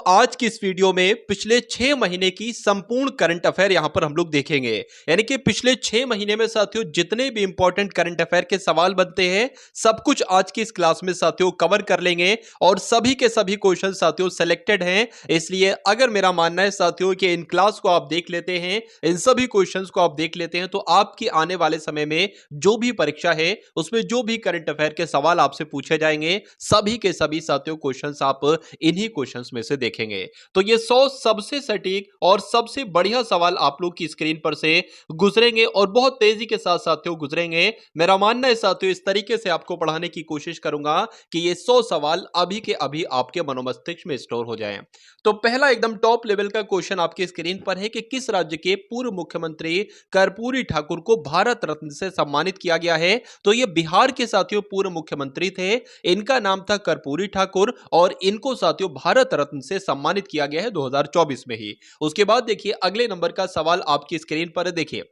आज की इस वीडियो में पिछले 6 महीने की संपूर्ण करंट अफेयर यहां पर हम लोग देखेंगे। यानी कि पिछले 6 महीने में साथियों जितने भी इंपॉर्टेंट करंट अफेयर के सवाल बनते हैं सब कुछ आज की इस क्लास में साथियों कवर कर लेंगे और सभी के सभी क्वेश्चन साथियों सिलेक्टेड हैं। इसलिए अगर मेरा मानना है साथियों कि इन क्लास को आप देख लेते हैं, इन सभी क्वेश्चंस को आप देख लेते हैं, तो आपकी आने वाले समय में जो भी परीक्षा है उसमें जो भी करंट अफेयर के सवाल आपसे पूछे जाएंगे सभी के सभी साथियों क्वेश्चंस आप इन्हीं क्वेश्चंस में से देखेंगे। तो ये 100 सबसे सटीक और सबसे बढ़िया सवाल आप लोग की स्क्रीन पर से गुजरेंगे और बहुत तेजी के साथ साथियों गुजरेंगे। मेरा मानना है साथियों इस तरीके से आपको पढ़ाने की कोशिश करूंगा कि ये 100 सवाल अभी के अभी आपके मनोमस्तिष्क में स्टोर हो जाएं। तो पहला एकदम टॉप लेवल का क्वेश्चन आपकी स्क्रीन पर है कि किस राज्य के पूर्व मुख्यमंत्री कर्पूरी ठाकुर को भारत रत्न से सम्मानित किया गया है। तो ये बिहार के साथियों पूर्व मुख्यमंत्री थे, इनका नाम था कर्पूरी ठाकुर और इनको साथियों भारत रत्न से सम्मानित किया गया है 2024 में ही। उसके बाद देखिए अगले नंबर का सवाल आपकी स्क्रीन पर है। देखिए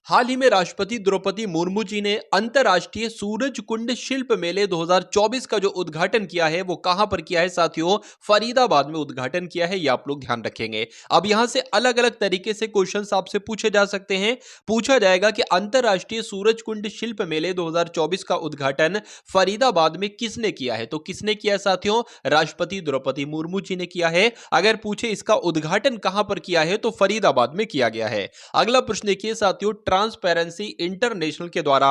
हाल ही में राष्ट्रपति द्रौपदी मुर्मू जी ने अंतर्राष्ट्रीय सूरज कुंड शिल्प मेले 2024 का जो उद्घाटन किया है वो कहां पर किया है साथियों? फरीदाबाद में उद्घाटन किया है, ये आप लोग ध्यान रखेंगे। अब यहां से अलग अलग तरीके से क्वेश्चंस आपसे पूछे जा सकते हैं। पूछा जाएगा कि अंतर्राष्ट्रीय सूरज कुंड शिल्प मेले 2024 का उद्घाटन फरीदाबाद में किसने किया है? तो किसने किया है साथियों? राष्ट्रपति द्रौपदी मुर्मू जी ने किया है। अगर पूछे इसका उद्घाटन कहां पर किया है तो फरीदाबाद में किया गया है। अगला प्रश्न देखिए साथियों, ट्रांसपेरेंसी इंटरनेशनल के द्वारा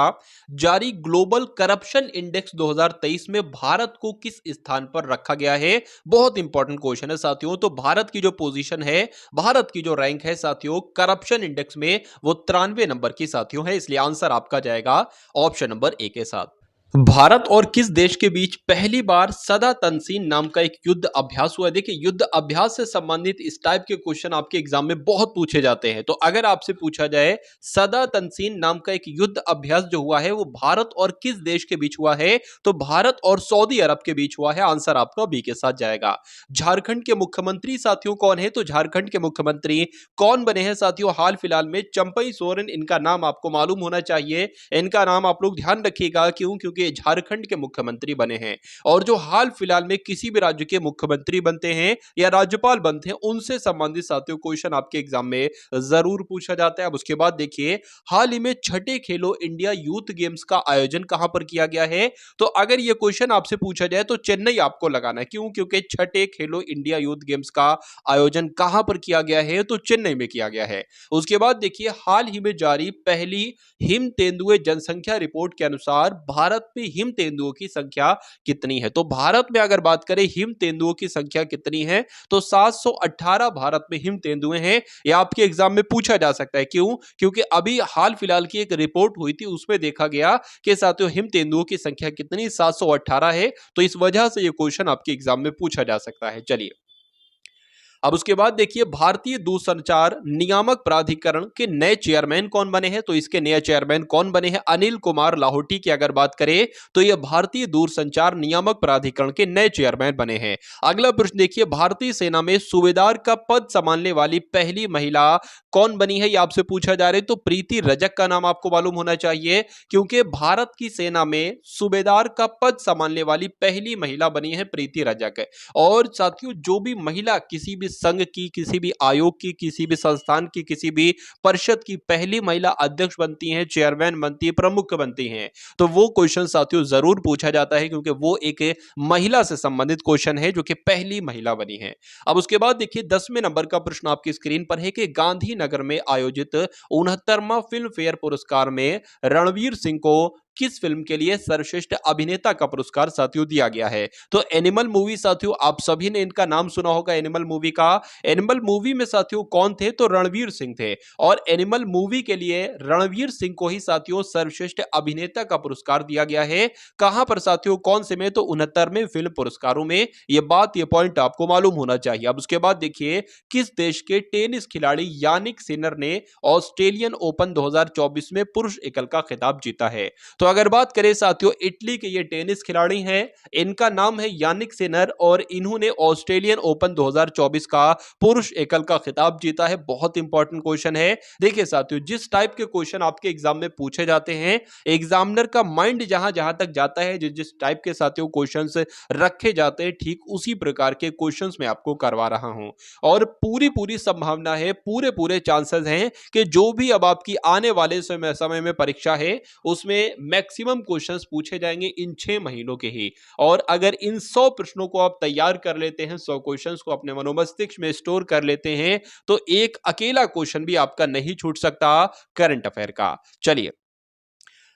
जारी ग्लोबल करप्शन इंडेक्स 2023 में भारत को किस स्थान पर रखा गया है? बहुत इंपॉर्टेंट क्वेश्चन है साथियों। तो भारत की जो पोजीशन है, भारत की जो रैंक है साथियों करप्शन इंडेक्स में वो 93 नंबर की साथियों है। इसलिए आंसर आपका जाएगा ऑप्शन नंबर ए के साथ। भारत और किस देश के बीच पहली बार सदा तनसीन नाम का एक युद्ध अभ्यास हुआ है? देखिए युद्ध अभ्यास से संबंधित इस टाइप के क्वेश्चन आपके एग्जाम में बहुत पूछे जाते हैं। तो अगर आपसे पूछा जाए सदा तनसीन नाम का एक युद्ध अभ्यास जो हुआ है वो भारत और किस देश के बीच हुआ है? तो भारत और सऊदी अरब के बीच हुआ है। आंसर आपका बी के साथ जाएगा। झारखंड के मुख्यमंत्री साथियों कौन है? तो झारखंड के मुख्यमंत्री कौन बने हैं साथियों हाल फिलहाल में? चंपई सोरेन इनका नाम आपको मालूम होना चाहिए। इनका नाम आप लोग ध्यान रखिएगा, क्यों? क्योंकि झारखंड के मुख्यमंत्री बने हैं। और जो हाल फिलहाल में किसी भी राज्य के मुख्यमंत्री बनते हैं या राज्यपाल बनते हैं उनसे संबंधित साथियों क्वेश्चन आपके एग्जाम में जरूर पूछा जाता है। अब उसके बाद देखिए हाल ही में छठे खेलो इंडिया यूथ गेम्स का आयोजन कहां पर किया गया है? तो अगर यह क्वेश्चन आपसे पूछा जाए तो चेन्नई आपको लगाना है। क्यों? क्योंकि छठे खेलो इंडिया यूथ गेम्स का आयोजन कहां पर किया गया है? तो चेन्नई में किया गया है। उसके बाद देखिए हाल ही में जारी पहली हिम तेंदुए जनसंख्या रिपोर्ट के अनुसार भारत में हिम तेंदुओं की संख्या कितनी है? तो भारत में अगर बात करें हिम तेंदुओं की संख्या कितनी है तो 718 भारत में हिम तेंदुए हैं। यह आपके एग्जाम में पूछा जा सकता है। क्यों? क्योंकि अभी हाल फिलहाल की एक रिपोर्ट हुई थी उसमें देखा गया कि साथियों हिम तेंदुओं की संख्या कितनी 718 है। तो इस वजह से यह क्वेश्चन आपके एग्जाम में पूछा जा सकता है। चलिए अब उसके बाद देखिए भारतीय दूरसंचार नियामक प्राधिकरण के नए चेयरमैन कौन बने हैं? तो इसके नए चेयरमैन कौन बने हैं? अनिल कुमार लाहौटी की अगर बात करें तो यह भारतीय दूरसंचार नियामक प्राधिकरण के नए चेयरमैन बने हैं। अगला प्रश्न देखिए भारतीय सेना में सूबेदार का पद संभालने वाली पहली महिला कौन बनी है? यह आपसे पूछा जा रहा है। तो प्रीति रजक का नाम आपको मालूम होना चाहिए, क्योंकि भारत की सेना में सूबेदार का पद संभालने वाली पहली महिला बनी है प्रीति रजक। और साथियों जो भी महिला किसी भी संघ की, किसी भी आयोग की, किसी भी संस्थान की, किसी भी परिषद की पहली महिला अध्यक्ष बनती हैं, चेयरमैन बनती है, प्रमुख बनती हैं, तो वो क्वेश्चन साथियों जरूर पूछा जाता है, क्योंकि वो एक महिला से संबंधित क्वेश्चन है जो कि पहली महिला बनी है। अब उसके बाद देखिए 10वें नंबर का प्रश्न आपकी स्क्रीन पर है कि गांधीनगर में आयोजित 69वां फिल्म फेयर पुरस्कार में रणवीर सिंह को किस फिल्म के लिए सर्वश्रेष्ठ अभिनेता का पुरस्कार साथियों दिया गया है? तो एनिमल मूवी साथियों आप सभी ने इनका नाम सुना होगा। एनिमल मूवी का, एनिमल मूवी में साथियों कौन थे? तो रणवीर सिंह थे। और एनिमल मूवी के लिए रणवीर सिंह को ही साथियों सर्वश्रेष्ठ अभिनेता का पुरस्कार दिया गया है। कहां पर साथियों? कौन से में? तो 69वें फिल्म पुरस्कारों में। यह बात, यह पॉइंट आपको मालूम होना चाहिए। अब उसके बाद देखिए किस देश के टेनिस खिलाड़ी यानिक सिनर ने ऑस्ट्रेलियन ओपन 2024 में पुरुष एकल का खिताब जीता है? तो अगर बात करें साथियों इटली के ये टेनिस खिलाड़ी हैं, इनका नाम है यानिक सिनर और इन्होंने ऑस्ट्रेलियन ओपन 2024 का पुरुष एकल का खिताब जीता है। बहुत इंपॉर्टेंट क्वेश्चन है। देखिए साथियों, जिस टाइप के क्वेश्चन आपके एग्जाम में पूछे जाते हैं, एग्जामिनर का माइंड जहां जहां तक जाता है, जिस जिस टाइप के साथियों क्वेश्चंस रखे जाते हैं, ठीक उसी प्रकार के क्वेश्चंस मैं आपको करवा रहा हूं। और पूरी पूरी संभावना है, पूरे पूरे चांसेस हैं कि जो भी अब आपकी आने वाले समय में परीक्षा है उसमें मैक्सिमम क्वेश्चंस पूछे जाएंगे इन 6 महीनों के ही। और अगर इन 100 प्रश्नों को आप तैयार कर लेते हैं, 100 क्वेश्चंस को अपने मनोमस्तिष्क में स्टोर कर लेते हैं, तो एक अकेला क्वेश्चन भी आपका नहीं छूट सकता करंट अफेयर का। चलिए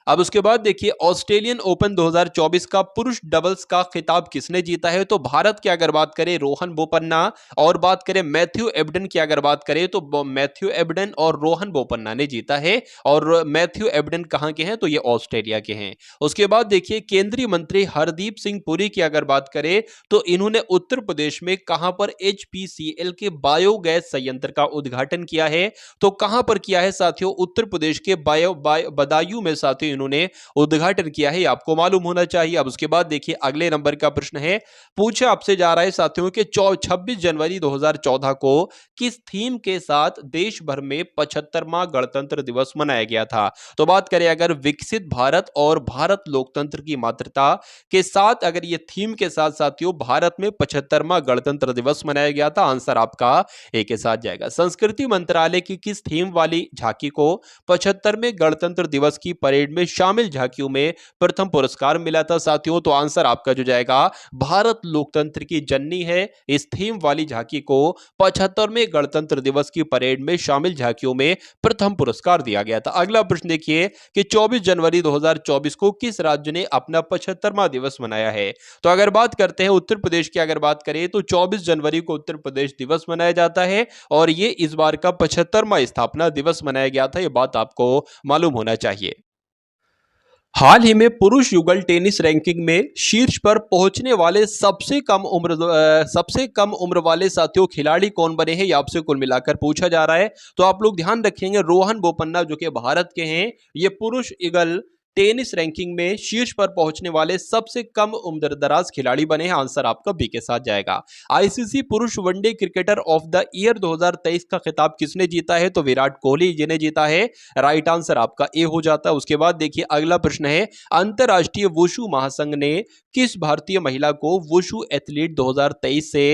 अब उसके बाद देखिए, ऑस्ट्रेलियन ओपन 2024 का पुरुष डबल्स का खिताब किसने जीता है? तो भारत की अगर बात करें रोहन बोपन्ना, और बात करें मैथ्यू एबडन की अगर बात करें तो मैथ्यू एबडन और रोहन बोपन्ना ने जीता है। और मैथ्यू एबडन कहां के हैं? तो ये ऑस्ट्रेलिया के हैं। उसके बाद देखिए, केंद्रीय मंत्री हरदीप सिंह पुरी की अगर बात करें तो इन्होंने उत्तर प्रदेश में कहां पर एचपीसीएल के बायोगैस संयंत्र का उद्घाटन किया है? तो कहां पर किया है साथियों? उत्तर प्रदेश के बदायूं में साथियों इन्होंने उद्घाटन किया है, आपको मालूम होना चाहिए। अब उसके बाद देखिए, अगले नंबर का प्रश्न है, पूछा आपसे जा रहा है साथियों कि 26 जनवरी 2014 को किस थीम के साथ देश भर में 75वां गणतंत्र दिवस मनाया गया था? तो बात करें अगर विकसित भारत और भारत लोकतंत्र की मातृता के साथ, अगर ये थीम के साथ साथियों भारत में 75वां गणतंत्र दिवस मनाया गया था, आंसर आपका ए के साथ जाएगा। संस्कृति मंत्रालय की किस थीम वाली झांकी को 75वें गणतंत्र दिवस की परेड में शामिल झांकियों में प्रथम पुरस्कार मिला था साथियों? तो आंसर आपका जो जाएगा भारत लोकतंत्र की जननी है। इस थीम वाली झांकी को 75वें गणतंत्र दिवस की परेड में शामिल झांकियों में प्रथम पुरस्कार दिया गया था। अगला प्रश्न देखिए कि 24 जनवरी 2024 को किस राज्य ने अपना 75वां दिवस मनाया है? तो अगर बात करते हैं उत्तर प्रदेश की, अगर बात करें तो 24 जनवरी को उत्तर प्रदेश दिवस मनाया जाता है और यह इस बार का 75वां स्थापना दिवस मनाया गया था। यह बात आपको मालूम होना चाहिए। हाल ही में पुरुष युगल टेनिस रैंकिंग में शीर्ष पर पहुंचने वाले सबसे कम उम्र वाले साथियों खिलाड़ी कौन बने हैं, ये आपसे कुल मिलाकर पूछा जा रहा है। तो आप लोग ध्यान रखेंगे, रोहन बोपन्ना जो कि भारत के हैं, ये पुरुष युगल टेनिस रैंकिंग में शीर्ष पर पहुंचने वाले सबसे कम उम्रदराज खिलाड़ी बने हैं। आंसर आपका बी के साथ जाएगा। आईसीसी पुरुष one day cricketer of the year 2023 का खिताब किसने जीता है? तो विराट कोहली जी ने जीता है। राइट आंसर आपका ए हो जाता है। उसके बाद देखिए, अगला प्रश्न है, अंतरराष्ट्रीय वुशु महासंघ ने किस भारतीय महिला को वुशु एथलीट 2023 से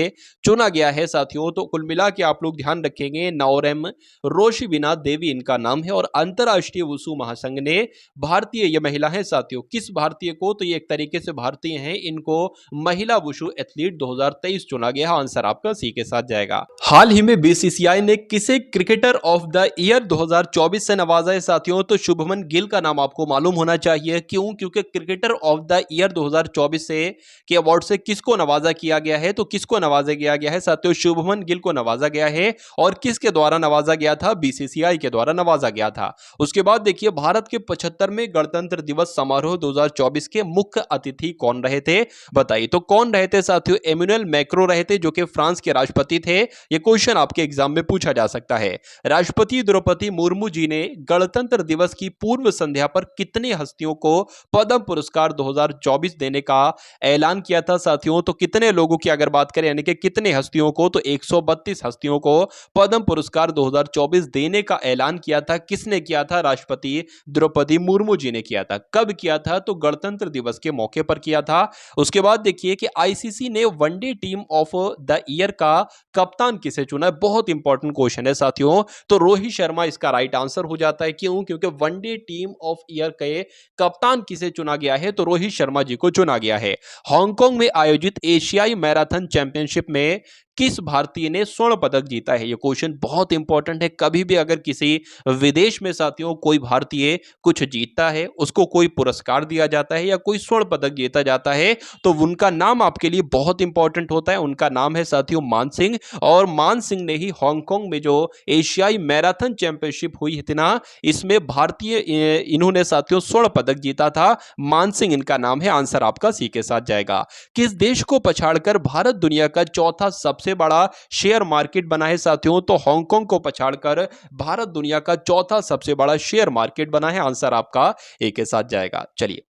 चुना गया है साथियों? तो कुल मिला के आप लोग ध्यान रखेंगे, नौरेम रोशिबिना देवी इनका नाम है। और अंतरराष्ट्रीय वुशु महासंघ ने भारतीय, ये महिला है साथियों, किस भारतीय को? तो ये एक तरीके से भारतीय हैं, इनको महिला वुशु एथलीट 2023 चुना गया। आंसर आपका सी के साथ जाएगा। हाल ही में बीसीसीआई ने किसे क्रिकेटर ऑफ द ईयर 2024 से नवाजा है साथियों? तो शुभमन गिल का नाम आपको मालूम होना चाहिए। क्यों? क्योंकि क्रिकेटर ऑफ द ईयर 2024 से के अवार्ड से किसको नवाजा किया गया है? तो किसको नवाजा किया गया है साथियों? शुभमन गिल को नवाजा गया है। और किसके द्वारा नवाजा गया था? बीसीसीआई के द्वारा नवाजा गया था। उसके बाद देखिए, भारत के 75वें गणतंत्र दिवस समारोह 2024 के मुख्य अतिथि कौन रहे थे? बताइए। तो कौन रहे थे साथियों? एम्यूनल मैक्रो रहे थे, जो कि फ्रांस के राष्ट्रपति थे। यह क्वेश्चन आपके एग्जाम में पूछा जा सकता है। राष्ट्रपति द्रौपदी मुर्मू जी ने गणतंत्र दिवस की पूर्व संध्या पर कितने हस्तियों को पद्म पुरस्कार 2024 देने का ऐलान किया था साथियों? तो कितने लोगों की अगर बात करें, यानी कि कितने हस्तियों को? तो 132 हस्तियों को पद्म पुरस्कार 2024 देने का ऐलान किया था। किसने किया था? राष्ट्रपति द्रौपदी मुर्मू जी ने किया था। कब किया था? तो गणतंत्र दिवस के मौके पर किया था। उसके बाद देखिए कि आईसीसी ने one day team of the year का कप्तान किसे चुना है? बहुत इंपॉर्टेंट क्वेश्चन है साथियों। तो रोहित शर्मा इसका राइट आंसर हो जाता है। क्यों? क्योंकि वनडे टीम ऑफ ईयर के कप्तान किसे चुना गया है? तो रोहित शर्मा जी को चुना गया है। हांगकांग में आयोजित एशियाई मैराथन चैंपियनशिप में किस भारतीय ने स्वर्ण पदक जीता है? ये क्वेश्चन बहुत इंपॉर्टेंट है। कभी भी अगर किसी विदेश में साथियों कोई भारतीय कुछ जीतता है, उसको कोई पुरस्कार दिया जाता है या कोई स्वर्ण पदक जीता जाता है, तो उनका नाम आपके लिए बहुत इंपॉर्टेंट होता है। उनका नाम है साथियों मान सिंह। और मान सिंह ने ही हांगकांग में जो एशियाई मैराथन चैंपियनशिप हुई थी ना, इसमें भारतीय इन्होंने साथियों स्वर्ण पदक जीता था। मान सिंह इनका नाम है। आंसर आपका सी के साथ जाएगा। किस देश को पछाड़कर भारत दुनिया का चौथा सबसे सबसे बड़ा शेयर मार्केट बना है साथियों, तो हांगकांग को पछाड़कर भारत दुनिया का चौथा सबसे बड़ा शेयर मार्केट बना है। आंसर आपका ए के साथ जाएगा। चलिए,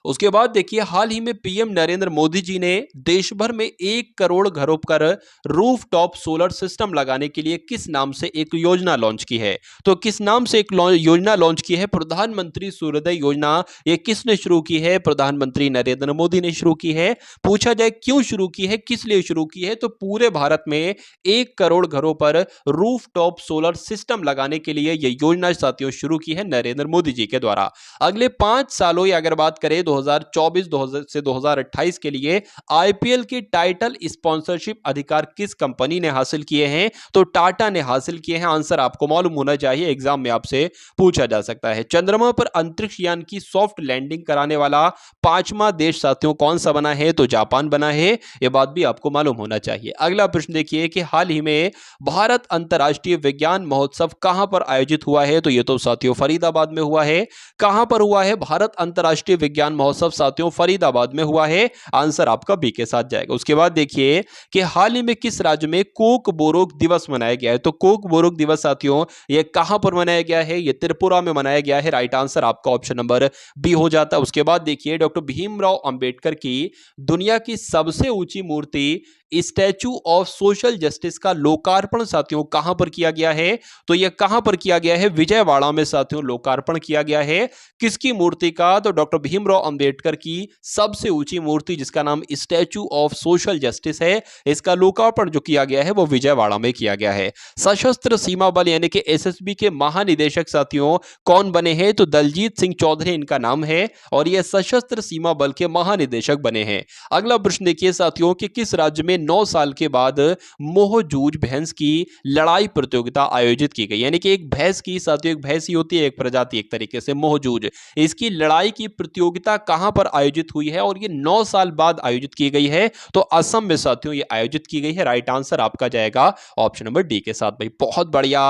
उसके बाद देखिए, हाल ही में पीएम नरेंद्र मोदी जी ने देश भर में 1 करोड़ घरों पर रूफ टॉप सोलर सिस्टम लगाने के लिए किस नाम से एक योजना लॉन्च की है? तो किस नाम से एक योजना लॉन्च की है? प्रधानमंत्री सूर्योदय योजना। ये किसने शुरू की है? प्रधानमंत्री नरेंद्र मोदी ने शुरू की है। पूछा जाए क्यों शुरू की है, किस लिए शुरू की है, तो पूरे भारत में 1 करोड़ घरों पर रूफ टॉप सोलर सिस्टम लगाने के लिए यह योजना साथियों शुरू की है नरेंद्र मोदी जी के द्वारा। अगले 5 सालों या अगर बात करें 2024 से 2028 के लिए आईपीएल की टाइटल स्पॉन्सरशिप अधिकार किस कंपनी ने हासिल किए हैं? तो टाटा ने हासिल किए हैं। आंसर आपको मालूम होना चाहिए, एग्जाम में आपसे पूछा जा सकता है। चंद्रमा पर अंतरिक्ष यान की सॉफ्ट लैंडिंग कराने वाला 5वां देश साथियों कौन सा बना है? तो जापान बना है। यह बात भी आपको मालूम होना चाहिए। अगला प्रश्न देखिए कि हाल ही में भारत अंतर्राष्ट्रीय विज्ञान महोत्सव कहां पर आयोजित हुआ है? तो यह तो साथियों फरीदाबाद में हुआ है। कहां पर हुआ है भारत अंतर्राष्ट्रीय विज्ञान महोत्सव? साथियों फरीदाबाद में हुआ है। आंसर आपका बी के साथ जाएगा। उसके बाद देखिए कि हाल ही में किस राज्य में कोक बोरोक दिवस मनाया गया है? तो कोक बोरोक दिवस साथियों यह कहां पर मनाया गया है? यह त्रिपुरा में मनाया गया है। राइट आंसर आपका ऑप्शन नंबर बी हो जाता है। उसके बाद देखिए, डॉक्टर भीमराव अंबेडकर की दुनिया की सबसे ऊंची मूर्ति स्टैचू ऑफ सोशल जस्टिस का लोकार्पण साथियों कहां पर किया गया है? तो यह कहां पर किया गया है? विजयवाड़ा में साथियों लोकार्पण किया गया है। किसकी मूर्ति का? तो डॉक्टर भीमराव अंबेडकर की सबसे ऊंची मूर्ति जिसका नाम स्टैचू ऑफ सोशल जस्टिस है, इसका लोकार्पण जो किया गया है वो विजयवाड़ा में किया गया है। सशस्त्र सीमा बल यानी कि एसएसबी के महानिदेशक साथियों कौन बने हैं? तो दलजीत सिंह चौधरी इनका नाम है और यह सशस्त्र सीमा बल के महानिदेशक बने हैं। अगला प्रश्न देखिए साथियों कि किस राज्य में 9 साल के बाद मोहजूज भैंस की लड़ाई प्रतियोगिता आयोजित की गई? यानी कि एक भैंस की साथियों, एक भैंस ही होती है एक प्रजाति एक तरीके से मोहजूज, इसकी लड़ाई की प्रतियोगिता कहां पर आयोजित हुई है और ये 9 साल बाद आयोजित की गई है? तो असम में साथियों ये आयोजित की गई है। राइट आंसर आपका जाएगा ऑप्शन नंबर डी के साथ। भाई बहुत बढ़िया,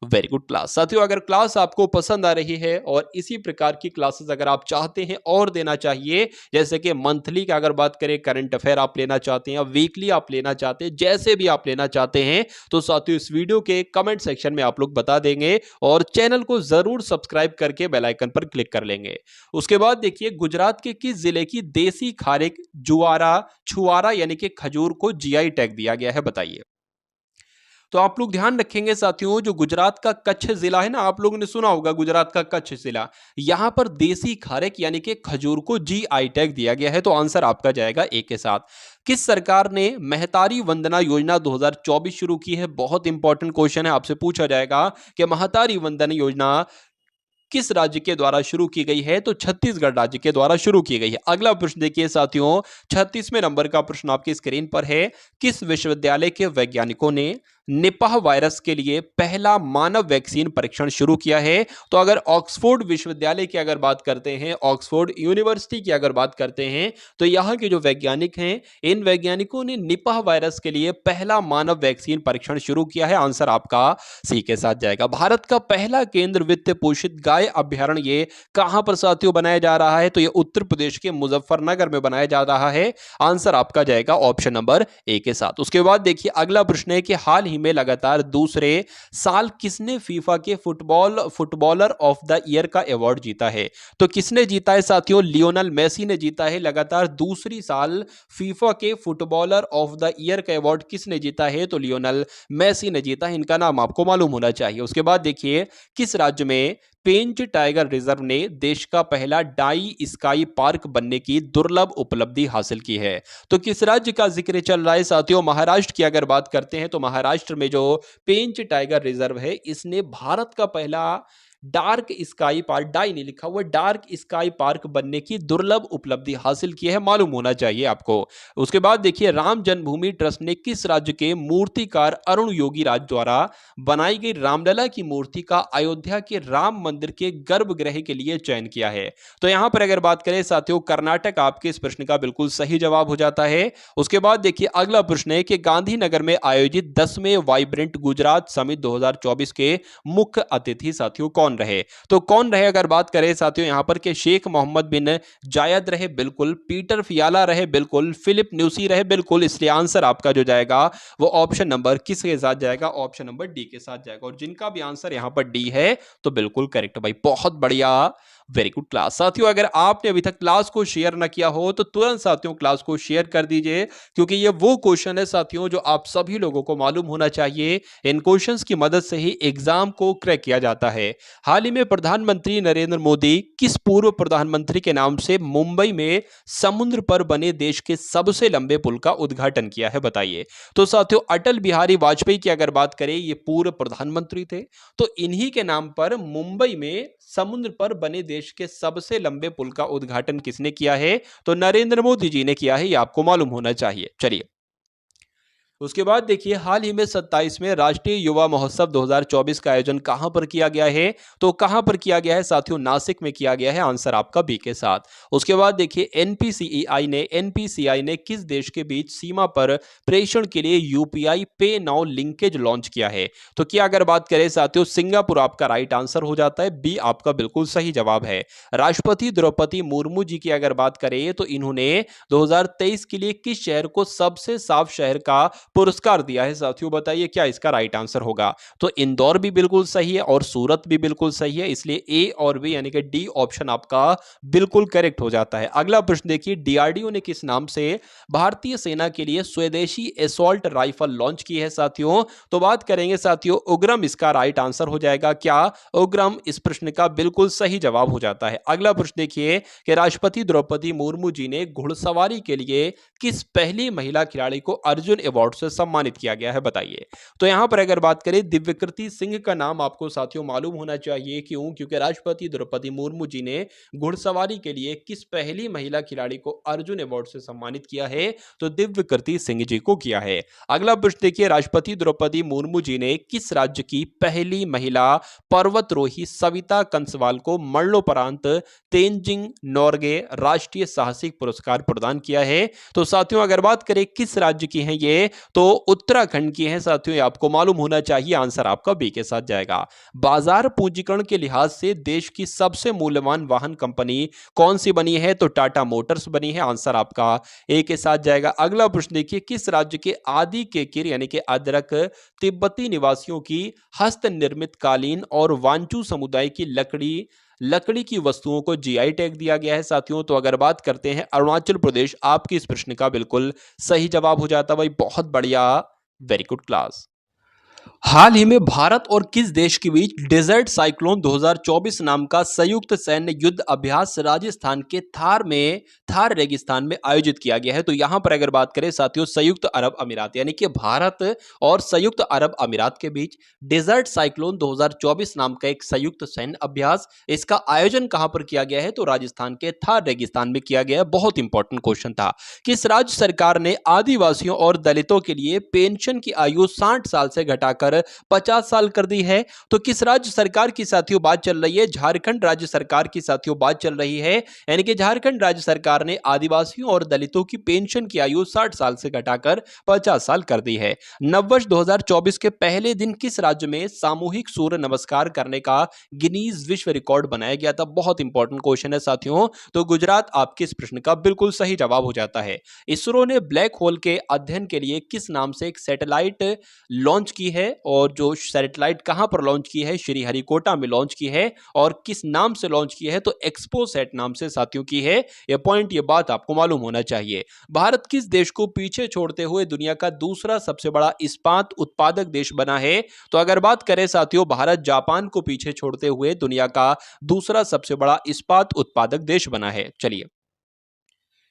वेरी गुड क्लास। साथियों अगर क्लास आपको पसंद आ रही है और इसी प्रकार की क्लासेस अगर आप चाहते हैं और देना चाहिए, जैसे कि मंथली की अगर बात करें करंट अफेयर आप लेना चाहते हैं या वीकली आप लेना चाहते हैं, जैसे भी आप लेना चाहते हैं, तो साथियों इस वीडियो के कमेंट सेक्शन में आप लोग बता देंगे और चैनल को जरूर सब्सक्राइब करके बेल आइकन पर क्लिक कर लेंगे। उसके बाद देखिए, गुजरात के किस जिले की देसी खारिक जुआरा छुआरा यानी कि खजूर को जीआई टैग दिया गया है? बताइए। तो आप लोग ध्यान रखेंगे साथियों, जो गुजरात का कच्छ जिला है ना, आप लोगों ने सुना होगा गुजरात का कच्छ जिला, यहां पर देसी खारिक यानी कि खजूर को जीआई टैग दिया गया है। तो आंसर आपका जाएगा ए के साथ। किस सरकार ने महतारी वंदना योजना 2024 शुरू की है? बहुत इंपॉर्टेंट क्वेश्चन है, आपसे पूछा जाएगा कि महतारी वंदना योजना किस राज्य के द्वारा शुरू की गई है? तो छत्तीसगढ़ राज्य के द्वारा शुरू की गई है। अगला प्रश्न देखिए साथियों, 36वें नंबर का प्रश्न आपकी स्क्रीन पर है। किस विश्वविद्यालय के वैज्ञानिकों ने निपाह वायरस के लिए पहला मानव वैक्सीन परीक्षण शुरू किया है? तो अगर ऑक्सफोर्ड विश्वविद्यालय की अगर बात करते हैं, ऑक्सफोर्ड यूनिवर्सिटी की अगर बात करते हैं, तो यहाँ के जो वैज्ञानिक हैं, इन वैज्ञानिकों ने निपाह वायरस के लिए पहला मानव वैक्सीन परीक्षण शुरू किया है। आंसर आपका सी के साथ जाएगा। भारत का पहला केंद्र वित्त पोषित गाय अभ्यारण्य ये कहां पर साथियों बनाया जा रहा है? तो ये उत्तर प्रदेश के मुजफ्फरनगर में बनाया जा रहा है। आंसर आपका जाएगा ऑप्शन नंबर ए के साथ। उसके बाद देखिए, अगला प्रश्न है कि हाल ही में लगातार दूसरे साल किसने फीफा के फुटबॉलर ऑफ द ईयर का अवार्ड जीता है? तो किसने जीता है साथियों? लियोनेल मेसी ने जीता है। लगातार दूसरी साल फीफा के फुटबॉलर ऑफ द ईयर का अवार्ड किसने जीता है? तो लियोनेल मेसी ने जीता है। इनका नाम आपको मालूम होना चाहिए। उसके बाद देखिए, किस राज्य में पेंच टाइगर रिजर्व ने देश का पहला डाई स्काई पार्क बनने की दुर्लभ उपलब्धि हासिल की है? तो किस राज्य का जिक्र चल रहा है साथियों? महाराष्ट्र की अगर बात करते हैं तो महाराष्ट्र में जो पेंच टाइगर रिजर्व है, इसने भारत का पहला डार्क स्काई पार्क, डाई नहीं लिखा हुआ, डार्क स्काई पार्क बनने की दुर्लभ उपलब्धि हासिल की है, मालूम होना चाहिए आपको। उसके बाद देखिए, राम जन्मभूमि ट्रस्ट ने किस राज्य के मूर्तिकार अरुण योगी राज द्वारा बनाई गई रामलला की मूर्ति का अयोध्या के राम मंदिर के गर्भगृह के लिए चयन किया है? तो यहां पर अगर बात करें साथियों, कर्नाटक आपके इस प्रश्न का बिल्कुल सही जवाब हो जाता है। उसके बाद देखिए, अगला प्रश्न है कि गांधीनगर में आयोजित 10वें वाइब्रेंट गुजरात समिट 2024 के मुख्य अतिथि साथियों कौन कौन रहे? तो कौन रहे अगर बात करें साथियों यहाँ पर कि शेख मोहम्मद बिन जायद रहे, बिल्कुल। पीटर फियाला रहे, बिल्कुल। फिलिप न्यूसी रहे, बिल्कुल। इसलिए आंसर आपका जो जाएगा वो ऑप्शन नंबर किसके साथ जाएगा? ऑप्शन नंबर डी के साथ जाएगा। और जिनका भी आंसर यहाँ पर डी है तो बिल्कुल करेक्ट भाई, बहुत बढ़िया, वेरी गुड क्लास। साथियों अगर आपने अभी तक क्लास को शेयर ना किया हो तो तुरंत साथियों क्लास को शेयर कर दीजिए, क्योंकि ये वो क्वेश्चन है साथियों जो आप सभी लोगों को मालूम होना चाहिए। इन क्वेश्चंस की मदद से ही एग्जाम को क्रैक किया जाता है। हाल ही में प्रधानमंत्री नरेंद्र मोदी किस पूर्व प्रधानमंत्री के नाम से मुंबई में समुद्र पर बने देश के सबसे लंबे पुल का उद्घाटन किया है? बताइए। तो साथियों अटल बिहारी वाजपेयी की अगर बात करें, ये पूर्व प्रधानमंत्री थे, तो इन्हीं के नाम पर मुंबई में समुद्र पर बने देश के सबसे लंबे पुल का उद्घाटन किसने किया है? तो नरेंद्र मोदी जी ने किया है, ये आपको मालूम होना चाहिए। चलिए उसके बाद देखिए, हाल ही में 27वें राष्ट्रीय युवा महोत्सव 2024 का आयोजन कहां पर किया गया है? तो कहां पर किया गया है साथियों? नासिक में किया गया है। आंसर आपका बी के साथ। उसके बाद देखिए, एनपीसीआई ने किस देश के बीच सीमा पर प्रेषण के लिए यूपीआई पे नाउ लिंकेज लॉन्च किया है? तो क्या अगर बात करें साथियों, सिंगापुर आपका राइट आंसर हो जाता है। बी आपका बिल्कुल सही जवाब है। राष्ट्रपति द्रौपदी मुर्मू जी की अगर बात करें तो इन्होंने 2023 के लिए किस शहर को सबसे साफ शहर का पुरस्कार दिया है? साथियों बताइए क्या इसका राइट आंसर होगा? तो इंदौर भी बिल्कुल सही है और सूरत भी बिल्कुल सही है, इसलिए ए और बी यानी कि डी ऑप्शन आपका बिल्कुल करेक्ट हो जाता है। अगला प्रश्न देखिए, डीआरडीओ ने किस नाम से भारतीय सेना के लिए स्वदेशी एसॉल्ट राइफल लॉन्च की है? साथियों तो बात करेंगे साथियों उग्रम, इसका राइट आंसर हो जाएगा क्या? उग्रम इस प्रश्न का बिल्कुल सही जवाब हो जाता है। अगला प्रश्न देखिए कि राष्ट्रपति द्रौपदी मुर्मू जी ने घुड़सवारी के लिए किस पहली महिला खिलाड़ी को अर्जुन अवार्ड से सम्मानित किया गया है? बताइए। तो यहां पर अगर बात करें, दिव्यकृति सिंह का नाम आपको साथियों मालूम होना चाहिए। क्यों? क्योंकि राष्ट्रपति द्रौपदी मुर्मू जी ने घुड़सवारी के लिए किस पहली महिला खिलाड़ी को अर्जुन अवार्ड से सम्मानित किया है? तो दिव्यकृति सिंह जी को किया है। अगला प्रश्न देखिए, राष्ट्रपति द्रौपदी मुर्मू जी ने किस राज्य की पहली महिला पर्वतरोही सविता कंसवाल को मरणोपरांत तेंजिंग नोर्गे राष्ट्रीय साहसिक पुरस्कार प्रदान किया है? तो साथियों अगर बात करें किस राज्य की है ये, तो उत्तराखंड की है साथियों, ये आपको मालूम होना चाहिए। आंसर आपका बी के साथ जाएगा। बाजार पूंजीकरण के लिहाज से देश की सबसे मूल्यवान वाहन कंपनी कौन सी बनी है? तो टाटा मोटर्स बनी है। आंसर आपका ए के साथ जाएगा। अगला प्रश्न देखिए, किस राज्य के आदि केकिर यानी कि अदरक तिब्बती निवासियों की हस्त निर्मित कालीन और वांचू समुदाय की लकड़ी की वस्तुओं को जीआई टैग दिया गया है? साथियों तो अगर बात करते हैं अरुणाचल प्रदेश, आपकी इस प्रश्न का बिल्कुल सही जवाब हो जाता भाई, बहुत बढ़िया, वेरी गुड क्लास। हाल ही में भारत और किस देश के बीच डेजर्ट साइक्लोन 2024 नाम का संयुक्त सैन्य युद्ध अभ्यास राजस्थान के थार रेगिस्तान में आयोजित किया गया है? तो यहां पर अगर बात करें साथियों, संयुक्त अरब अमीरात यानी कि भारत और संयुक्त अरब अमीरात के बीच डेजर्ट साइक्लोन 2024 नाम का एक संयुक्त सैन्य अभ्यास, इसका आयोजन कहां पर किया गया है? तो राजस्थान के थार रेगिस्तान में किया गया है। बहुत इंपॉर्टेंट क्वेश्चन था। किस राज्य सरकार ने आदिवासियों और दलितों के लिए पेंशन की आयु 60 साल से घटाकर 50 साल कर दी है? तो किस राज्य सरकार की साथियों बात चल रही है? झारखंड राज्य सरकार की साथियों बात चल रही है। यानी कि झारखंड राज्य सरकार ने आदिवासियों और दलितों की पेंशन की आयु 60 साल से घटाकर 50 साल कर दी है। नववर्ष 2024 के पहले दिन किस राज्य में सामूहिक सूर्य नमस्कार करने का गिनीज विश्व रिकॉर्ड बनाया गया था? बहुत इंपॉर्टेंट क्वेश्चन है साथियों। तो गुजरात आपके इस प्रश्न का बिल्कुल सही जवाब हो जाता है। इसरो ने ब्लैक होल के अध्ययन के लिए किस नाम से एक सैटेलाइट लॉन्च की है? और जो सैटेलाइट कहां पर लॉन्च की है? श्रीहरिकोटा में लॉन्च की है। और किस नाम से लॉन्च की है? तो एक्सपोसैट नाम से साथियों की है। यह पॉइंट, ये बात आपको मालूम होना चाहिए। भारत किस देश को पीछे छोड़ते हुए दुनिया का दूसरा सबसे बड़ा इस्पात उत्पादक देश बना है? तो अगर बात करें साथियों, भारत जापान को पीछे छोड़ते हुए दुनिया का दूसरा सबसे बड़ा इस्पात उत्पादक देश बना है। चलिए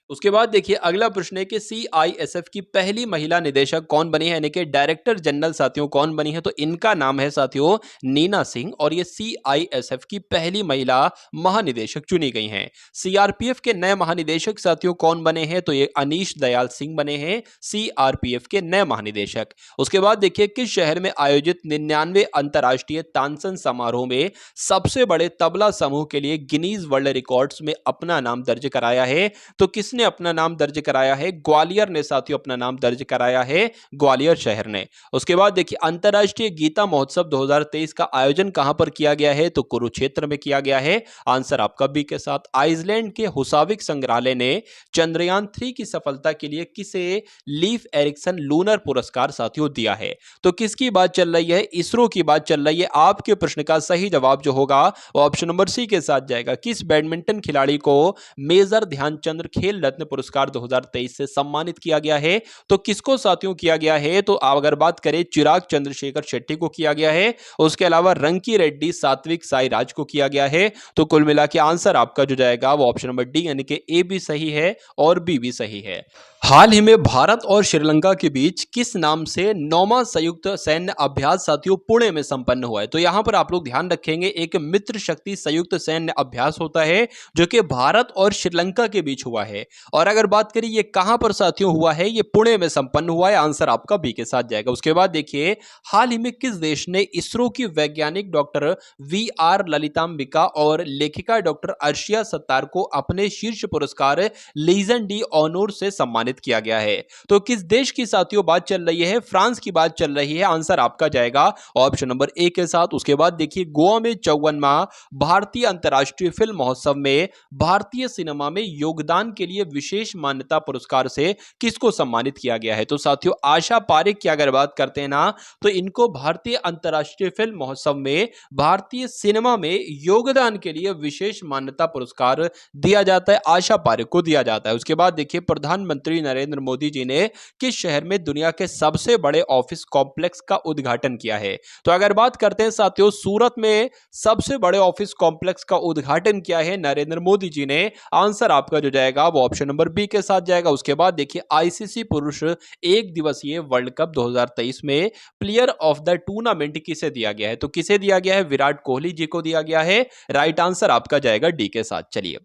उसके बाद देखिए, अगला प्रश्न है कि सीआईएसएफ की पहली महिला निदेशक कौन बनी है? यानी कि डायरेक्टर जनरल साथियों कौन बनी है? तो इनका नाम है साथियों नीना सिंह, और ये सीआईएसएफ की पहली महिला महानिदेशक चुनी गई हैं। सीआरपीएफ के नए महानिदेशक साथियों कौन बने हैं? तो ये अनीश दयाल सिंह बने हैं सीआरपीएफ के नए महानिदेशक। उसके बाद देखिए, किस शहर में आयोजित 99वें अंतर्राष्ट्रीय तानसेन समारोह में सबसे बड़े तबला समूह के लिए गिनीज वर्ल्ड रिकॉर्ड्स में अपना नाम दर्ज कराया है? तो किसने किसने अपना नाम दर्ज कराया है? ग्वालियर ने साथियों अपना नाम दर्ज कराया है, ग्वालियर शहर ने। उसके बाद देखिए अंतर्राष्ट्रीय गीता महोत्सव 2023 का आयोजन कहां पर किया गया है? तो कुरुक्षेत्र में किया गया है। आंसर आपका बी के साथ। आइसलैंड के हुसाविक संग्रहालय ने चंद्रयान 3 की सफलता के लिए किसे लीफ एरिक्सन लूनर पुरस्कार साथियों दिया है? तो किसकी बात चल रही है? इसरो की बात चल रही है। आपके प्रश्न का सही जवाब जो होगा वो ऑप्शन नंबर सी के साथ जाएगा। किस बैडमिंटन खिलाड़ी को मेजर ध्यानचंद खेल रत्न पुरस्कार 2023 से सम्मानित किया गया है? तो किसको साथियों किया गया है? तो अगर बात करें चिराग चंद्रशेखर शेट्टी को किया गया है। उसके अलावा रंकी रेड्डी, सात्विक साईराज को किया गया है। तो कुल मिला के आंसर आपका जो जाएगा वो ऑप्शन नंबर डी यानी कि ए भी सही है और बी भी सही है। हाल ही में भारत और श्रीलंका के बीच किस नाम से 9वां संयुक्त सैन्य अभ्यास साथियों पुणे में संपन्न हुआ है? तो यहां पर आप लोग ध्यान रखेंगे एक मित्र शक्ति संयुक्त सैन्य अभ्यास होता है जो कि भारत और श्रीलंका के बीच हुआ है। और अगर बात करें ये कहां पर साथियों हुआ है? ये पुणे में संपन्न हुआ है। आंसर आपका बी के साथ जाएगा। उसके बाद देखिए हाल ही में किस देश ने इसरो की वैज्ञानिक डॉक्टर VR ललितांबिका और लेखिका डॉक्टर अर्शिया सत्तार को अपने शीर्ष पुरस्कार लीजन डी ऑनोर से सम्मानित किया गया है? तो किस देश की साथियों बात चल रही है? फ्रांस की बात चल रही है। आंसर आपका जाएगा ऑप्शन नंबर ए के साथ। उसके बाद देखिए गोवा में 54वां भारतीय अंतर्राष्ट्रीय फिल्म महोत्सव में भारतीय सिनेमा में योगदान के लिए विशेष मान्यता पुरस्कार से किसको सम्मानित किया गया है? तो साथियों आशा पारेख की अगर बात करते हैं ना तो इनको भारतीय अंतर्राष्ट्रीय फिल्म महोत्सव में भारतीय सिनेमा में योगदान के लिए विशेष मान्यता पुरस्कार दिया जाता है। आशा पारेख को दिया जाता है। उसके बाद देखिए प्रधानमंत्री नरेंद्र मोदी जी ने किस शहर में दुनिया के सबसे बड़े ऑफिस कॉम्प्लेक्स का उद्घाटन किया है? तो अगर बात करते हैं साथियों सूरत में सबसे बड़े ऑफिस कॉम्प्लेक्स का उद्घाटन किया है नरेंद्र मोदी जी ने। आंसर आपका जो जाएगा वो ऑप्शन नंबर बी के साथ जाएगा। उसके बाद देखिए आईसीसी पुरुष एक दिवसीय वर्ल्ड कप 2023 में प्लेयर ऑफ द टूर्नामेंट किसे दिया गया है? तो किसे दिया गया है? विराट कोहली जी को दिया गया है। राइट आंसर आपका जाएगा डी के साथ। चलिए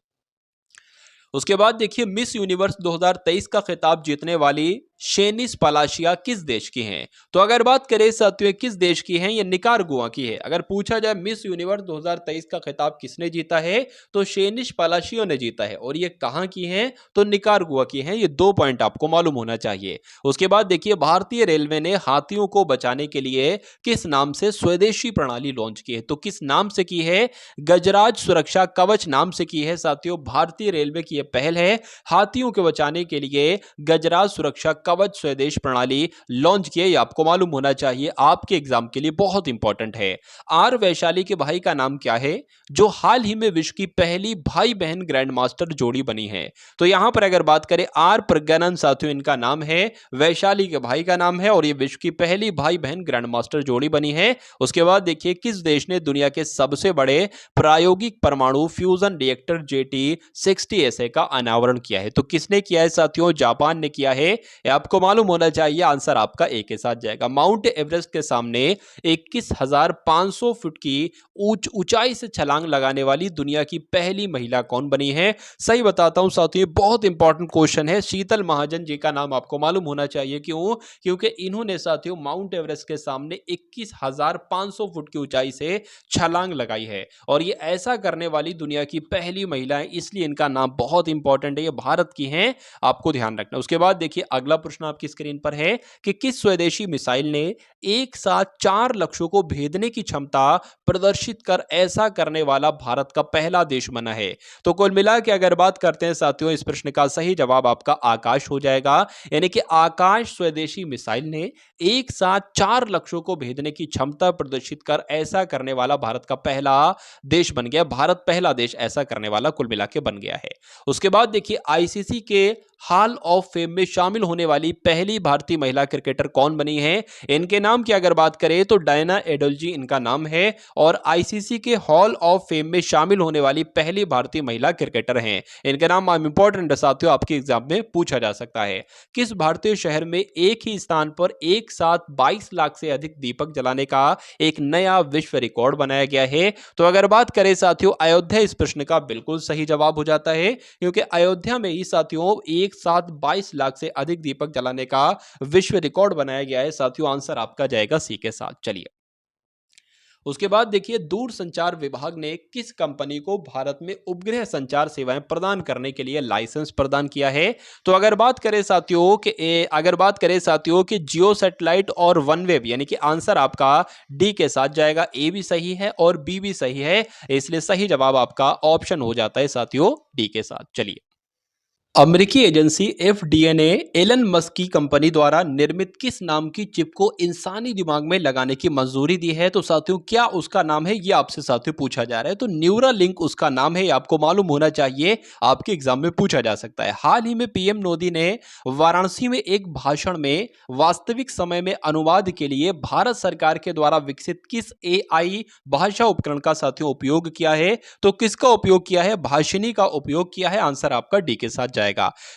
उसके बाद देखिए मिस यूनिवर्स 2023 का खिताब जीतने वाली शेनिस पलाशिया किस देश की हैं? तो अगर बात करें साथियों किस देश की हैं? ये निकारागुआ की है। अगर पूछा जाए मिस यूनिवर्स 2023 का खिताब किसने जीता है तो शेनिस पलाशिया ने जीता है। और ये कहां की हैं? तो निकारागुआ की हैं। ये 2 पॉइंट आपको मालूम होना चाहिए। उसके बाद देखिए भारतीय रेलवे ने हाथियों को बचाने के लिए किस नाम से स्वदेशी प्रणाली लॉन्च की है? तो किस नाम से की है? गजराज सुरक्षा कवच नाम से की है साथियों। भारतीय रेलवे की यह पहल है हाथियों को बचाने के लिए गजराज सुरक्षा कवच स्वदेश प्रणाली लॉन्च किए। आपको मालूम होना चाहिए, आपके एग्जाम के लिए बहुत इंपॉर्टेंट है। आर वैशाली के भाई का नाम क्या है जो हाल ही में विश्व की पहली भाई बहन ग्रैंड मास्टर जोड़ी बनी है? तो यहां पर अगर बात करें आर प्रज्ञानंद साथियों इनका नाम है, वैशाली के भाई का नाम है और ये विश्व की पहली भाई बहन ग्रैंड मास्टर जोड़ी बनी है। उसके बाद देखिए किस देश ने दुनिया के सबसे बड़े प्रायोगिक परमाणु फ्यूजन रिएक्टर JT60SA का अनावरण किया है? तो किसने किया है साथियों? जापान ने किया है। आपको मालूम होना चाहिए। आंसर आपका ए के साथ जाएगा। माउंट एवरेस्ट के सामने 21,500 फुट की ऊंचाई से छलांग लगाने वाली दुनिया की पहली महिला कौन बनी है? सही बताता हूं साथियों बहुत इंपॉर्टेंट क्वेश्चन है। शीतल महाजन जी का नाम आपको मालूम होना चाहिए। क्यों? क्योंकि इन्होंने साथियों माउंट एवरेस्ट के सामने 21,500 फुट की ऊंचाई से छलांग लगाई है और ये ऐसा करने वाली दुनिया की पहली महिला है, इसलिए इनका नाम बहुत इंपॉर्टेंट है। ये भारत की हैं, आपको ध्यान रखना। उसके बाद देखिए अगला प्रश्न आपकी स्क्रीन पर है कि किस स्वदेशी मिसाइल ने एक साथ 4 लक्ष्यों को भेदने की क्षमता प्रदर्शित कर ऐसा करने वाला भारत का पहला देश बना है? तो कुल मिला के अगर बात करते हैं साथियों इस प्रश्न का सही जवाब आपका आकाश हो जाएगा। यानी कि आकाश स्वदेशी मिसाइल ने एक साथ 4 लक्ष्यों को भेदने की क्षमता प्रदर्शित कर ऐसा करने वाला भारत का पहला देश बन गया। भारत पहला देश ऐसा करने वाला कुल मिला के बन गया है। उसके बाद देखिए आईसीसी के हॉल ऑफ फेम में शामिल होने वाली पहली भारतीय महिला क्रिकेटर कौन बनी है? इनके नाम की अगर बात करें तो डायना एडोल्जी इनका नाम है और आईसीसी के हॉल ऑफ फेम में शामिल होने वाली पहली भारतीय महिला क्रिकेटर हैं। इनके नाम इंपॉर्टेंट साथियों आपके एग्जाम में पूछा जा सकता है। किस भारतीय शहर में एक ही स्थान पर एक साथ 22 लाख से अधिक दीपक जलाने का एक नया विश्व रिकॉर्ड बनाया गया है? तो अगर बात करें साथियों अयोध्या इस प्रश्न का बिल्कुल सही जवाब हो जाता है क्योंकि अयोध्या में ही साथियों एक साथ 22 लाख से अधिक दीपक जलाने का विश्व रिकॉर्ड बनाया गया है। साथियों आंसर आपका जाएगा सी के साथ। चलिए उसके बाद देखिए दूरसंचार विभाग ने किस कंपनी को भारत में उपग्रह संचार सेवाएं प्रदान करने के लिए लाइसेंस प्रदान किया है? तो अगर बात करें साथियों कि जियो सैटेलाइट और वनवेव, यानी कि आंसर आपका डी के साथ जाएगा। ए भी सही है और बी भी सही है, इसलिए सही जवाब आपका ऑप्शन हो जाता है साथियों डी के साथ। चलिए, अमेरिकी एजेंसी एफडीए ने एलन मस्क की कंपनी द्वारा निर्मित किस नाम की चिप को इंसानी दिमाग में लगाने की मंजूरी दी है? तो साथियों क्या उसका नाम है, ये आपसे साथियों पूछा जा रहा है। तो न्यूरालिंक उसका नाम है, ये आपको मालूम होना चाहिए, आपके एग्जाम में पूछा जा सकता है। हाल ही में पीएम मोदी ने वाराणसी में एक भाषण में वास्तविक समय में अनुवाद के लिए भारत सरकार के द्वारा विकसित किस एआई भाषा उपकरण का साथियों उपयोग किया है? तो किसका उपयोग किया है? भाषिनी का उपयोग किया है। आंसर आपका डी के साथ जाएगा।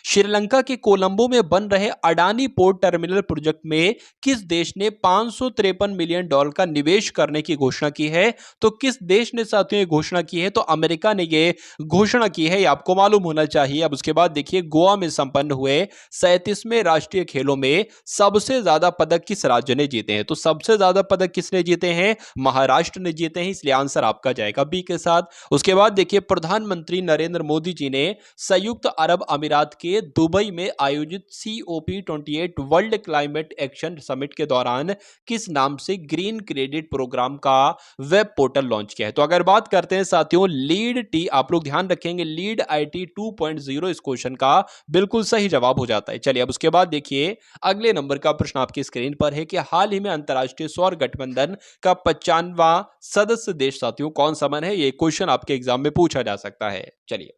श्रीलंका के कोलंबो में बन रहे अडानी पोर्ट टर्मिनल प्रोजेक्ट में किस देश ने $553 मिलियन का निवेश करने की घोषणा की है? तो किस देश ने साथियों ये घोषणा की है? तो अमेरिका ने ये घोषणा की है, ये आपको मालूम होना चाहिए। अब उसके बाद देखिए, गोवा में संपन्न हुए 37वें राष्ट्रीय खेलों में सबसे ज्यादा पदक किस राज्य ने जीते हैं? तो सबसे ज्यादा पदक किसने जीते हैं? महाराष्ट्र ने जीते हैं, इसलिए आंसर आपका जाएगा बी के साथ। उसके बाद देखिए, प्रधानमंत्री नरेंद्र मोदी जी ने संयुक्त अरब अमीरात के दुबई में आयोजित COP28 world climate action summit के दौरान किस नाम से ग्रीन क्रेडिट प्रोग्राम का वेब पोर्टल लॉन्च किया है? तो अगर बात करते हैं साथियों लीड टी, आप लोग ध्यान रखेंगे लीड IT 2.0 इस क्वेश्चन का बिल्कुल सही जवाब हो जाता है। चलिए, अब उसके बाद देखिए, अगले नंबर का प्रश्न आपकी स्क्रीन पर है कि हाल ही में अंतरराष्ट्रीय सौर गठबंधन का 95वां सदस्य देश साथियों कौन सा बना है? ये क्वेश्चन आपके एग्जाम में पूछा जा सकता है। चलिए,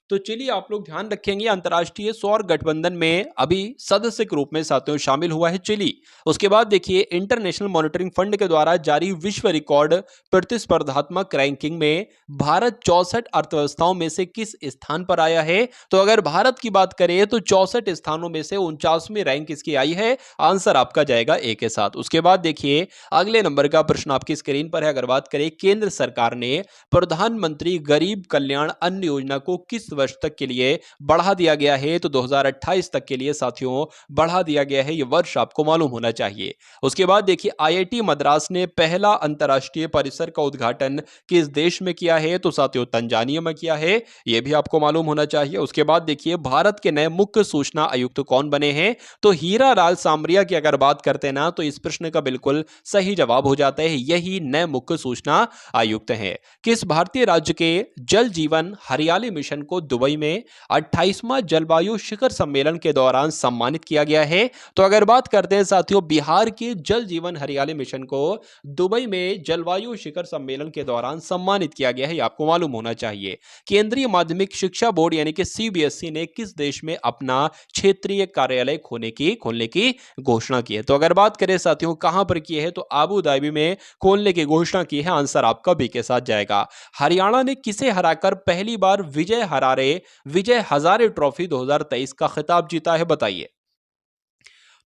तो चलिए आप लोग ध्यान रखेंगे, अंतर्राष्ट्रीय सौर गठबंधन में अभी सदस्य के रूप में साथियों शामिल हुआ है चिली। उसके बाद देखिए, इंटरनेशनल मॉनिटरिंग फंड के द्वारा जारी विश्व रिकॉर्ड प्रतिस्पर्धात्मक रैंकिंग में भारत 64 अर्थव्यवस्थाओं में से किस स्थान पर आया है? तो अगर भारत की बात करें तो 64 स्थानों में से 49वीं रैंक इसकी आई है। आंसर आपका जाएगा ए के साथ। उसके बाद देखिए, अगले नंबर का प्रश्न आपकी स्क्रीन पर है। अगर बात करें, केंद्र सरकार ने प्रधानमंत्री गरीब कल्याण अन्न योजना को किस वर्ष तक के लिए बढ़ा दिया गया है? तो 2028 तक के लिए साथियों बढ़ा दिया गया है, यह वर्ष आपको मालूम होना चाहिए। उसके बाद देखिए, IIT मद्रास ने पहला अंतरराष्ट्रीय परिसर का उद्घाटन किस देश में किया है? तो साथियों तंजानिया में किया है, यह भी आपको मालूम होना चाहिए। उसके बाद देखिए, भारत के नए मुख्य सूचना आयुक्त कौन बने हैं? तो हीरा लाल सामरिया की अगर बात करते हैं ना, तो इस प्रश्न का बिल्कुल सही जवाब हो जाता है, यही नए मुख्य सूचना आयुक्त हैं। किस भारतीय राज्य के जल जीवन हरियाली मिशन को दुबई में 28वां जलवायु शिखर सम्मेलन के दौरान सम्मानित किया गया है? तो अगर बात करते हैं साथियों, बिहार के जल जीवन हरियाली मिशन को दुबई में जलवायु शिखर सम्मेलन के दौरान सम्मानित किया गया है, आपको मालूम होना चाहिए। केंद्रीय माध्यमिक शिक्षा बोर्ड यानी कि CBSE ने किस देश में अपना क्षेत्रीय कार्यालय खोलने की घोषणा की है? तो अगर बात करें साथियों कहां पर की है, तो आबू धाबी में खोलने की घोषणा की है। आंसर आपका बी के साथ जाएगा। हरियाणा ने किसे हराकर पहली बार विजय हजारे ट्रॉफी 2023 का खिताब जीता है? बताइए।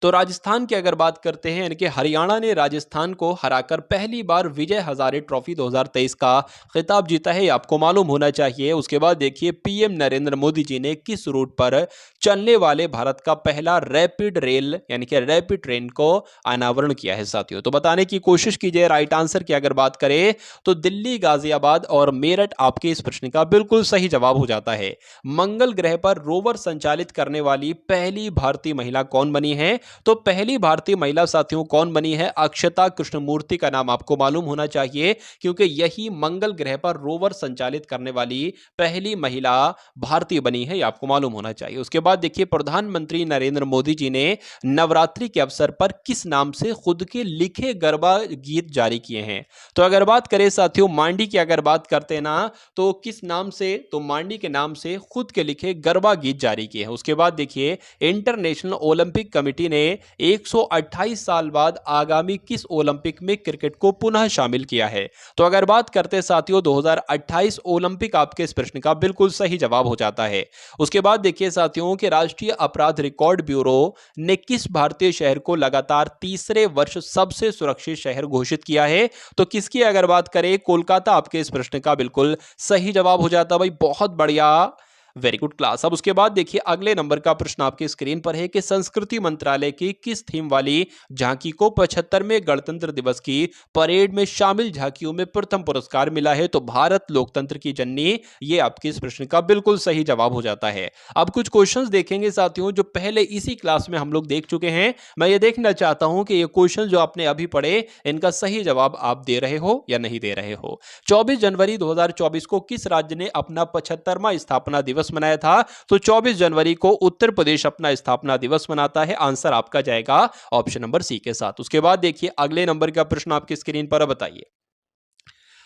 तो राजस्थान की अगर बात करते हैं, यानी कि हरियाणा ने राजस्थान को हराकर पहली बार विजय हजारे ट्रॉफी 2023 का खिताब जीता है, आपको मालूम होना चाहिए। उसके बाद देखिए, पीएम नरेंद्र मोदी जी ने किस रूट पर चलने वाले भारत का पहला रैपिड रेल यानी कि रैपिड ट्रेन को अनावरण किया है साथियों? तो बताने की कोशिश कीजिए। राइट आंसर की अगर बात करें तो दिल्ली, गाजियाबाद और मेरठ आपके इस प्रश्न का बिल्कुल सही जवाब हो जाता है। मंगल ग्रह पर रोवर संचालित करने वाली पहली भारतीय महिला कौन बनी है? तो पहली भारतीय महिला साथियों कौन बनी है? अक्षता कृष्णमूर्ति का नाम आपको मालूम होना चाहिए, क्योंकि यही मंगल ग्रह पर रोवर संचालित करने वाली पहली महिला भारतीय बनी है, यह आपको मालूम होना चाहिए। उसके बाद देखिए, प्रधानमंत्री नरेंद्र मोदी जी ने नवरात्रि के अवसर पर किस नाम से खुद के लिखे गरबा गीत जारी किए हैं? तो अगर बात करें साथियों मांडी की अगर बात करते हैं ना, तो किस नाम से? तो मांडी के नाम से खुद के लिखे गरबा गीत जारी किए हैं। उसके बाद देखिए, इंटरनेशनल ओलंपिक कमेटी ने 128 साल बाद आगामी किस ओलंपिक में क्रिकेट को पुनः शामिल किया है? तो अगर बात करते हैं साथियों 2028 ओलंपिक आपके इस प्रश्न का बिल्कुल सही जवाब हो जाता है। उसके बाद देखिए साथियों कि राष्ट्रीय अपराध रिकॉर्ड ब्यूरो ने किस भारतीय शहर को लगातार तीसरे वर्ष सबसे सुरक्षित शहर घोषित किया है? तो किसकी अगर बात करें, कोलकाता आपके इस प्रश्न का बिल्कुल सही जवाब हो जाता है। भाई बहुत बढ़िया, वेरी गुड क्लास। अब उसके बाद देखिए अगले नंबर का प्रश्न आपकी स्क्रीन पर है कि संस्कृति मंत्रालय की किस थीम वाली झांकी को 75वें गणतंत्र दिवस की परेड में शामिल झांकियों में प्रथम पुरस्कार मिला है? तो भारत लोकतंत्र की जननी, ये आपके इस प्रश्न का बिल्कुल सही जवाब हो जाता है। अब कुछ क्वेश्चंस देखेंगे साथियों जो पहले इसी क्लास में हम लोग देख चुके हैं। मैं ये देखना चाहता हूं कि ये क्वेश्चन जो आपने अभी पढ़े इनका सही जवाब आप दे रहे हो या नहीं दे रहे हो। 24 जनवरी 2024 को किस राज्य ने अपना 75वां स्थापना दिवस मनाया था? तो 24 जनवरी को उत्तर प्रदेश अपना स्थापना दिवस मनाता है। आंसर आपका जाएगा ऑप्शन नंबर सी के साथ। उसके बाद देखिए अगले नंबर का प्रश्न आपकी स्क्रीन पर बताइए।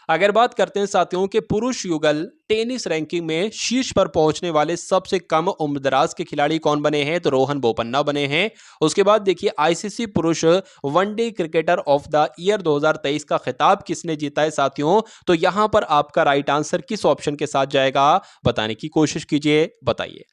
अगर बात करते हैं साथियों के पुरुष युगल टेनिस रैंकिंग में शीर्ष पर पहुंचने वाले सबसे कम उम्रदराज के खिलाड़ी कौन बने हैं? तो रोहन बोपन्ना बने हैं। उसके बाद देखिए आईसीसी पुरुष one day cricketer of the year 2023 का खिताब किसने जीता है साथियों? तो यहां पर आपका राइट आंसर किस ऑप्शन के साथ जाएगा बताने की कोशिश कीजिए, बताइए।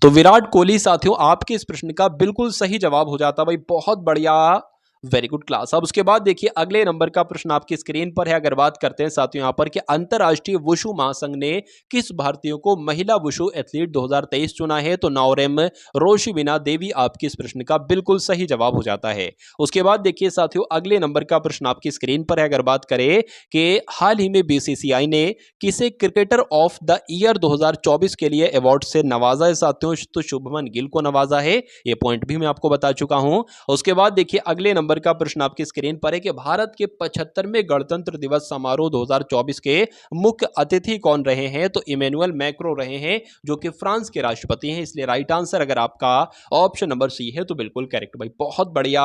तो विराट कोहली साथियों आपके इस प्रश्न का बिल्कुल सही जवाब हो जाता भाई, बहुत बढ़िया, वेरी गुड क्लास। अब उसके बाद देखिए अगले नंबर का प्रश्न आपकी स्क्रीन पर है। अगर बात करते हैं साथियों यहां पर कि अंतरराष्ट्रीय वुशु महासंघ ने किस भारतीय को महिला वुशु एथलीट 2023 चुना है? तो नौरेम रोशिबिना देवी आपके इस प्रश्न का बिल्कुल सही जवाब हो जाता है। उसके बाद देखिए साथियों अगले नंबर का प्रश्न आपकी स्क्रीन पर है। अगर बात करें कि हाल ही में बीसीसीआई ने किसे क्रिकेटर ऑफ द ईयर 2024 के लिए अवार्ड से नवाजा है साथियों? तो शुभमन गिल को नवाजा है, ये पॉइंट भी मैं आपको बता चुका हूं। उसके बाद देखिए अगले नंबर का प्रश्न आपकी स्क्रीन पर है कि भारत के 75वें गणतंत्र दिवस समारोह 2024 के मुख्य अतिथि कौन रहे हैं? तो इमैनुअल मैक्रो रहे हैं जो कि फ्रांस के राष्ट्रपति हैं। इसलिए राइट आंसर अगर आपका ऑप्शन नंबर सी है तो बिल्कुल करेक्ट भाई, बहुत बढ़िया,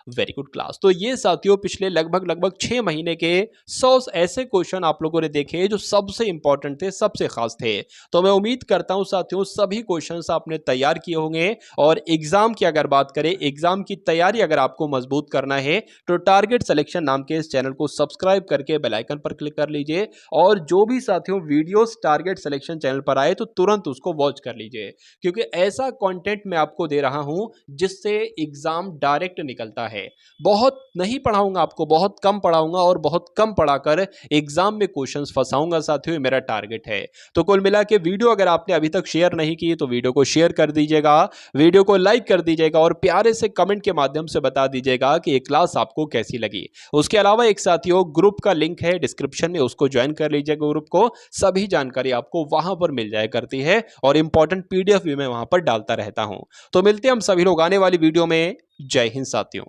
वेरी गुड क्लास। तो ये साथियों पिछले लगभग 6 महीने के 100 ऐसे क्वेश्चन आप लोगों ने देखे जो सबसे इंपॉर्टेंट थे, सबसे खास थे। तो मैं उम्मीद करता हूं साथियों सभी क्वेश्चन आपने तैयार किए होंगे। और एग्जाम की अगर बात करें, एग्जाम की तैयारी अगर आपको मजबूत करना है तो टारगेट सिलेक्शन नाम के इस चैनल को सब्सक्राइब करके बेल आइकन पर क्लिक कर लीजिए। और जो भी साथियों वीडियोस टारगेट सिलेक्शन चैनल पर आए तो तुरंत उसको वॉच कर लीजिए, क्योंकि ऐसा कंटेंट मैं आपको दे रहा हूं जिससे एग्जाम डायरेक्ट निकलता है। बहुत नहीं पढ़ाऊंगा आपको, बहुत कम पढ़ाऊंगा और बहुत कम पढ़ाकर एग्जाम में क्वेश्चंस फंसाऊंगा साथियों, मेरा टारगेट है। तो कुल मिला के वीडियो अगर आपने अभी तक शेयर नहीं की तो वीडियो को शेयर कर दीजिएगा, वीडियो को लाइक कर दीजिएगा और प्यारे से कमेंट के माध्यम से बता दीजिएगा कि ये क्लास आपको कैसी लगी। उसके अलावा एक साथियों ग्रुप का लिंक है डिस्क्रिप्शन में, उसको ज्वाइन कर लीजिएगा ग्रुप को, सभी जानकारी आपको वहां पर मिल जाया करती है और इंपॉर्टेंट पीडीएफ भी मैं वहां पर डालता रहता हूं। तो मिलते हैं हम सभी लोग आने वाली वीडियो में। जय हिंद साथियों।